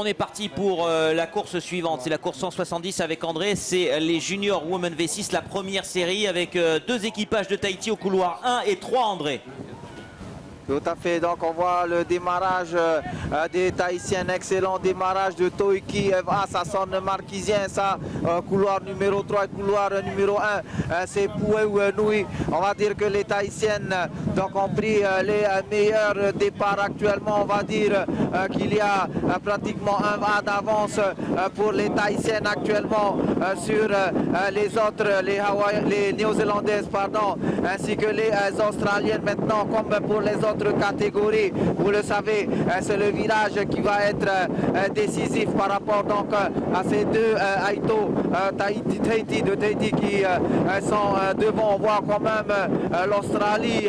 On est parti pour la course suivante. C'est la course 170 avec André. C'est les Junior Women V6, la première série avec deux équipages de Tahiti au couloir 1 et 3, André. Tout à fait, donc on voit le démarrage des Tahitiennes, excellent démarrage de Toiki FA, ça sonne marquisien, ça, couloir numéro 3 et couloir numéro 1, c'est Poué Nui. On va dire que les Tahitiennes donc, ont pris les meilleurs départs actuellement, on va dire qu'il y a pratiquement un va d'avance pour les Tahitiennes actuellement sur les autres, les Néo-Zélandaises, pardon, ainsi que les Australiennes maintenant, comme pour les autres catégories. Vous le savez, c'est le virage qui va être décisif par rapport donc à ces deux Aito Tahiti qui sont devant. On voit quand même l'Australie,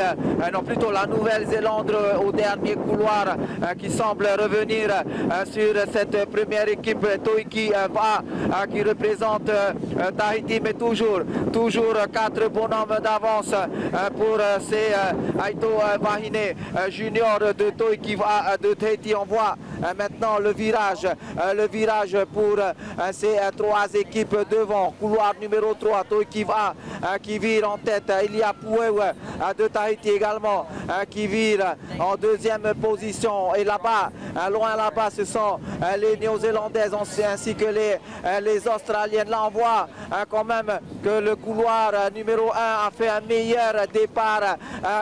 non plutôt la Nouvelle-Zélande au dernier couloir qui semble revenir sur cette première équipe Toiki va qui représente Tahiti, mais toujours 4 bonhommes d'avance pour ces Aito Vahine junior de Toiki de Tahiti. On voit maintenant le virage pour ces trois équipes devant. Couloir numéro 3, Toiki qui vire en tête. Il y a Poué de Tahiti également qui vire en deuxième position. Et là-bas, loin là-bas, ce sont les Néo-Zélandaises ainsi que les Australiennes. Là, on voit quand même que le couloir numéro 1 a fait un meilleur départ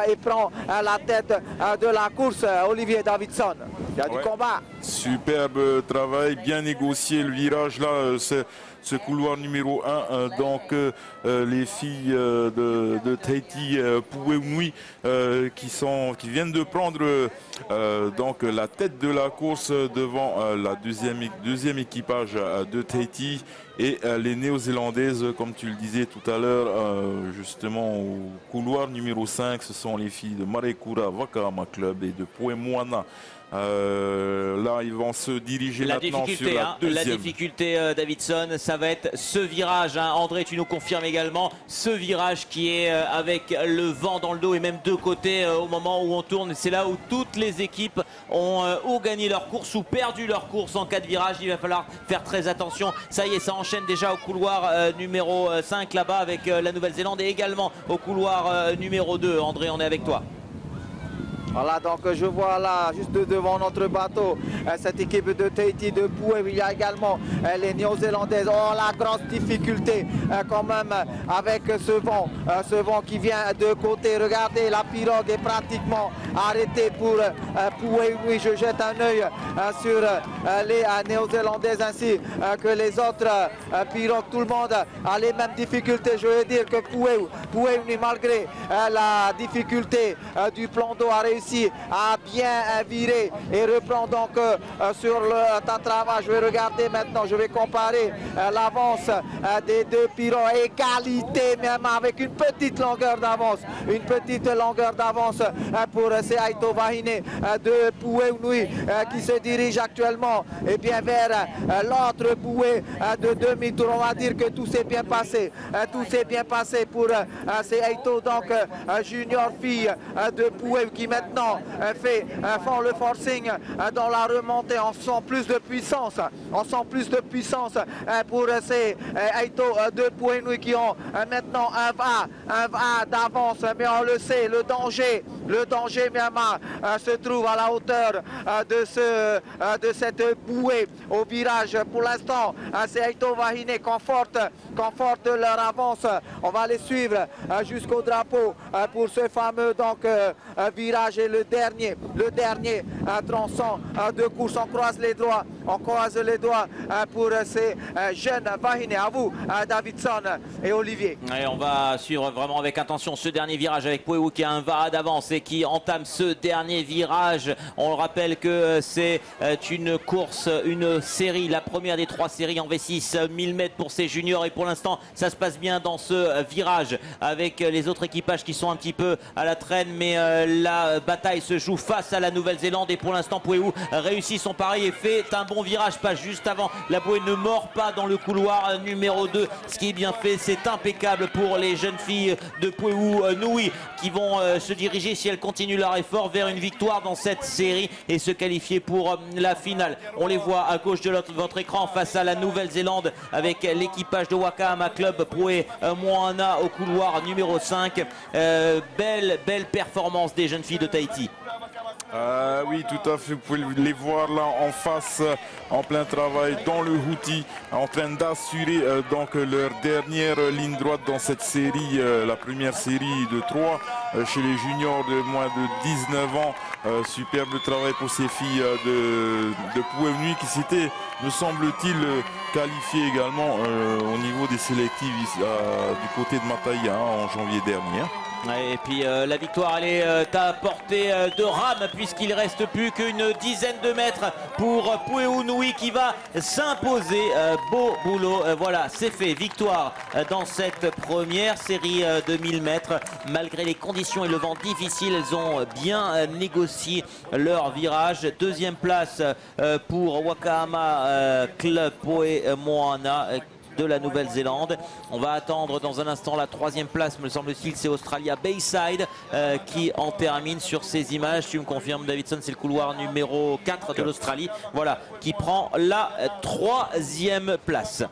et prend la tête de la course. Olivier Davidson, il y a du combat. Superbe travail, bien négocié le virage là, ce couloir numéro 1, donc les filles de Tahiti, Poué Nui, qui viennent de prendre donc la tête de la course devant la deuxième équipage de Tahiti. Et les Néo-Zélandaises, comme tu le disais tout à l'heure, justement au couloir numéro 5, ce sont les filles de Marekura Wakama Club et de Poué Moana. Là, ils vont se diriger maintenant sur la deuxième. La difficulté, Davidson, ça va être ce virage. André, tu nous confirmes également ce virage qui est avec le vent dans le dos et même deux côtés au moment où on tourne. C'est là où toutes les équipes ont ou gagné leur course ou perdu leur course en cas de virage. Il va falloir faire très attention. Ça y est, ça enchaîne déjà au couloir numéro 5 là-bas avec la Nouvelle-Zélande et également au couloir numéro 2. André, on est avec toi. Voilà, donc je vois là, juste devant notre bateau, cette équipe de Tahiti de Poué. Il y a également les Néo-Zélandaises. Oh, la grosse difficulté quand même avec ce vent qui vient de côté. Regardez, la pirogue est pratiquement arrêtée pour Poué. Oui, je jette un œil sur les Néo-Zélandaises ainsi que les autres pirogues. Tout le monde a les mêmes difficultés. Je veux dire que Poué, malgré la difficulté du plan d'eau, a réussi à bien virer et reprend donc sur le Tatrava. Je vais regarder maintenant, je vais comparer l'avance des deux pirogues. Égalité même avec une petite longueur d'avance. Une petite longueur d'avance pour ces Aito Vahine de Poué Nui qui se dirige actuellement et bien vers l'autre bouée de demi-tour. On va dire que tout s'est bien passé. Tout s'est bien passé pour ces Aito, donc junior filles de Poué qui maintenant font le forcing dans la remontée. On sent plus de puissance. On sent plus de puissance pour ces Aito de Poué Nui qui ont maintenant un va d'avance. Mais on le sait, le danger Myanmar se trouve à la hauteur de cette bouée au virage. Pour l'instant, ces Aito Vahine confortent leur avance. On va les suivre jusqu'au drapeau pour ce fameux donc virage et le dernier tronçon de course. On croise les doigts pour ces jeunes Vahine. À vous, Davidson et Olivier. Et on va suivre vraiment avec attention ce dernier virage avec Poué qui a un va d'avance et qui entame ce dernier virage. On le rappelle que c'est une course, une série, la première des 3 séries en V6, 1000 mètres pour ces juniors et pour l'instant ça se passe bien dans ce virage avec les autres équipages qui sont un petit peu à la traîne, mais la bataille se joue face à la Nouvelle-Zélande et pour l'instant Poué réussit son pari et fait un bon bon virage passe juste avant. La bouée ne mord pas dans le couloir numéro 2. Ce qui est bien fait, c'est impeccable pour les jeunes filles de Puehounui qui vont se diriger, si elles continuent leur effort, vers une victoire dans cette série et se qualifier pour la finale. On les voit à gauche de votre écran face à la Nouvelle-Zélande avec l'équipage de Wakahama Club Puemoana au couloir numéro 5. Belle performance des jeunes filles de Tahiti. Oui, tout à fait. Vous pouvez les voir là en face, en plein travail dans le Houthi, en train d'assurer donc leur dernière ligne droite dans cette série, la première série de 3 chez les juniors de moins de 19 ans. Superbe travail pour ces filles de Puehounui qui s'étaient, me semble-t-il, qualifiées également au niveau des sélectives du côté de Mataïa en janvier dernier. Et puis la victoire elle est à portée de rame puisqu'il ne reste plus qu'une dizaine de mètres pour Puehounui qui va s'imposer. Beau boulot, voilà, c'est fait. Victoire dans cette première série de 1000 mètres. Malgré les conditions et le vent difficile, elles ont bien négocié leur virage. Deuxième place pour Wakahama Club Puemoana de la Nouvelle-Zélande. On va attendre dans un instant la troisième place, me semble-t-il, c'est Australia Bayside qui en termine sur ces images. Tu me confirmes, Davidson, c'est le couloir numéro 4 de l'Australie, voilà, qui prend la troisième place.